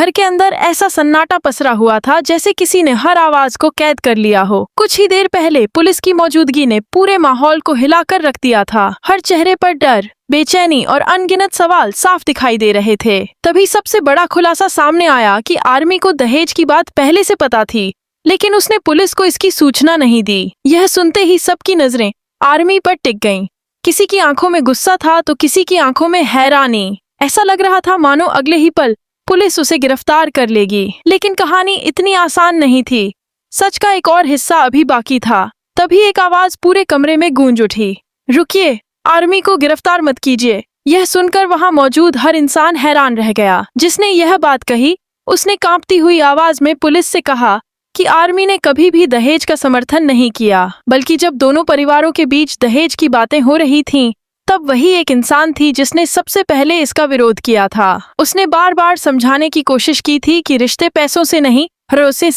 घर के अंदर ऐसा सन्नाटा पसरा हुआ था जैसे किसी ने हर आवाज को कैद कर लिया हो। कुछ ही देर पहले पुलिस की मौजूदगी ने पूरे माहौल को हिलाकर रख दिया था। हर चेहरे पर डर, बेचैनी और अनगिनत सवाल साफ दिखाई दे रहे थे। तभी सबसे बड़ा खुलासा सामने आया कि आर्मी को दहेज की बात पहले से पता थी, लेकिन उसने पुलिस को इसकी सूचना नहीं दी। यह सुनते ही सबकी नजरें आर्मी पर टिक गईं। किसी की आंखों में गुस्सा था तो किसी की आंखों में हैरानी। ऐसा लग रहा था मानो अगले ही पल पुलिस उसे गिरफ्तार कर लेगी। लेकिन कहानी इतनी आसान नहीं थी। सच का एक और हिस्सा अभी बाकी था। तभी एक आवाज पूरे कमरे में गूंज उठी, रुकिए, आर्मी को गिरफ्तार मत कीजिए। यह सुनकर वहां मौजूद हर इंसान हैरान रह गया। जिसने यह बात कही उसने कांपती हुई आवाज में पुलिस से कहा कि आर्मी ने कभी भी दहेज का समर्थन नहीं किया, बल्कि जब दोनों परिवारों के बीच दहेज की बातें हो रही थीं, तब वही एक इंसान थी जिसने सबसे पहले इसका विरोध किया था। उसने बार बार समझाने की कोशिश की थी कि रिश्ते पैसों से नहीं, भरोसे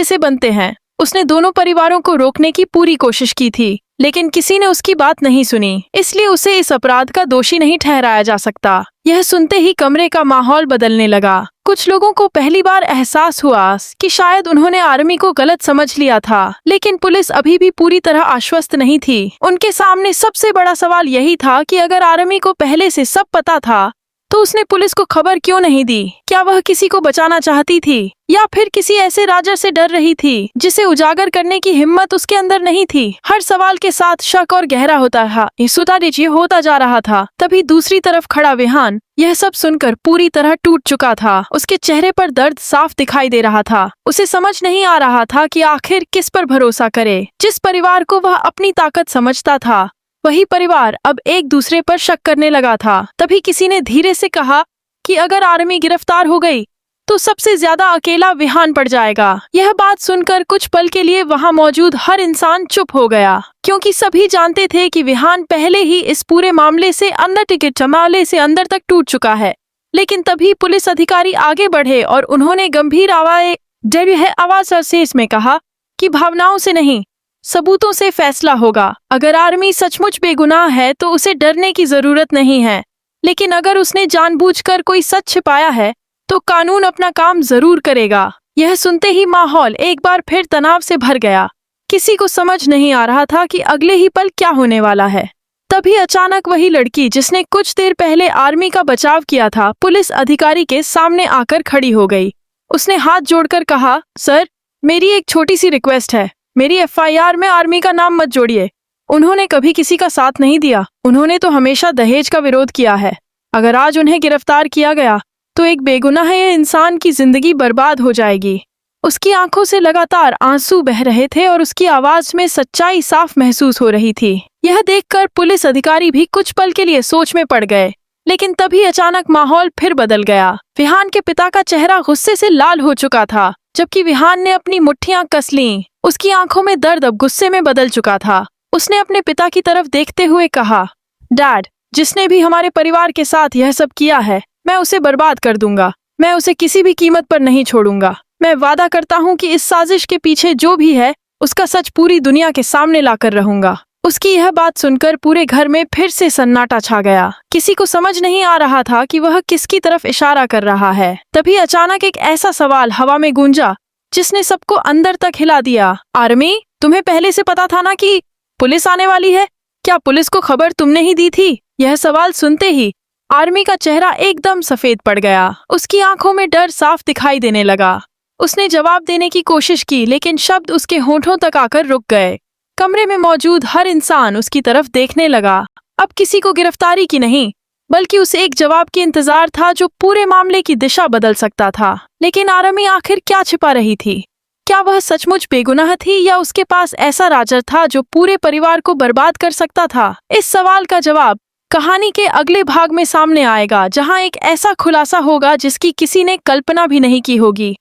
से बनते हैं। उसने दोनों परिवारों को रोकने की पूरी कोशिश की थी, लेकिन किसी ने उसकी बात नहीं सुनी। इसलिए उसे इस अपराध का दोषी नहीं ठहराया जा सकता। यह सुनते ही कमरे का माहौल बदलने लगा। कुछ लोगों को पहली बार एहसास हुआ कि शायद उन्होंने आर्मी को गलत समझ लिया था, लेकिन पुलिस अभी भी पूरी तरह आश्वस्त नहीं थी। उनके सामने सबसे बड़ा सवाल यही था कि अगर आर्मी को पहले से सब पता था तो उसने पुलिस को खबर क्यों नहीं दी? क्या वह किसी को बचाना चाहती थी, या फिर किसी ऐसे राजा से डर रही थी जिसे उजागर करने की हिम्मत उसके अंदर नहीं थी? हर सवाल के साथ शक और गहरा होता जा रहा था। तभी दूसरी तरफ खड़ा विहान यह सब सुनकर पूरी तरह टूट चुका था। उसके चेहरे पर दर्द साफ दिखाई दे रहा था। उसे समझ नहीं आ रहा था कि आखिर किस पर भरोसा करे। जिस परिवार को वह अपनी ताकत समझता था, वही परिवार अब एक दूसरे पर शक करने लगा था। तभी किसी ने धीरे से कहा कि अगर आर्मी गिरफ्तार हो गई तो सबसे ज्यादा अकेला विहान पड़ जाएगा। यह बात सुनकर कुछ पल के लिए वहां मौजूद हर इंसान चुप हो गया, क्योंकि सभी जानते थे कि विहान पहले ही इस पूरे मामले से अंदर तक टूट चुका है। लेकिन तभी पुलिस अधिकारी आगे बढ़े और उन्होंने गंभीर आवाज से इसमें कहा कि भावनाओं से नहीं, सबूतों से फैसला होगा। अगर आर्मी सचमुच बेगुनाह है तो उसे डरने की जरूरत नहीं है, लेकिन अगर उसने जानबूझकर कोई सच छिपाया है तो कानून अपना काम जरूर करेगा। यह सुनते ही माहौल एक बार फिर तनाव से भर गया। किसी को समझ नहीं आ रहा था कि अगले ही पल क्या होने वाला है। तभी अचानक वही लड़की जिसने कुछ देर पहले आर्मी का बचाव किया था, पुलिस अधिकारी के सामने आकर खड़ी हो गई। उसने हाथ जोड़कर कहा, सर, मेरी एक छोटी सी रिक्वेस्ट है, मेरी एफआईआर में आर्मी का नाम मत जोड़िए। उन्होंने कभी किसी का साथ नहीं दिया। उन्होंने तो हमेशा दहेज का विरोध किया है। अगर आज उन्हें गिरफ्तार किया गया तो एक बेगुनाह इंसान की जिंदगी बर्बाद हो जाएगी। उसकी आंखों से लगातार आंसू बह रहे थे और उसकी आवाज में सच्चाई साफ महसूस हो रही थी। यह देखकर पुलिस अधिकारी भी कुछ पल के लिए सोच में पड़ गए, लेकिन तभी अचानक माहौल फिर बदल गया। विहान के पिता का चेहरा गुस्से से लाल हो चुका था, जबकि विहान ने अपनी मुट्ठियां कस लीं। उसकी आंखों में दर्द अब गुस्से में बदल चुका था। उसने अपने पिता की तरफ देखते हुए कहा, डैड, जिसने भी हमारे परिवार के साथ यह सब किया है, मैं उसे बर्बाद कर दूंगा। मैं उसे किसी भी कीमत पर नहीं छोड़ूंगा। मैं वादा करता हूँ कि इस साजिश के पीछे जो भी है उसका सच पूरी दुनिया के सामने लाकर रहूंगा। उसकी यह बात सुनकर पूरे घर में फिर से सन्नाटा छा गया। किसी को समझ नहीं आ रहा था कि वह किसकी तरफ इशारा कर रहा है। तभी अचानक एक ऐसा सवाल हवा में गूंजा जिसने सबको अंदर तक हिला दिया। आर्मी, तुम्हें पहले से पता था ना कि पुलिस आने वाली है? क्या पुलिस को खबर तुमने ही दी थी? यह सवाल सुनते ही आर्मी का चेहरा एकदम सफेद पड़ गया। उसकी आंखों में डर साफ दिखाई देने लगा। उसने जवाब देने की कोशिश की, लेकिन शब्द उसके होठों तक आकर रुक गए। कमरे में मौजूद हर इंसान उसकी तरफ देखने लगा। अब किसी को गिरफ्तारी की नहीं, बल्कि उसे एक जवाब की इंतजार था जो पूरे मामले की दिशा बदल सकता था। लेकिन आर्मी आखिर क्या छिपा रही थी? क्या वह सचमुच बेगुनाह थी, या उसके पास ऐसा राजा था जो पूरे परिवार को बर्बाद कर सकता था? इस सवाल का जवाब कहानी के अगले भाग में सामने आएगा, जहां एक ऐसा खुलासा होगा जिसकी किसी ने कल्पना भी नहीं की होगी।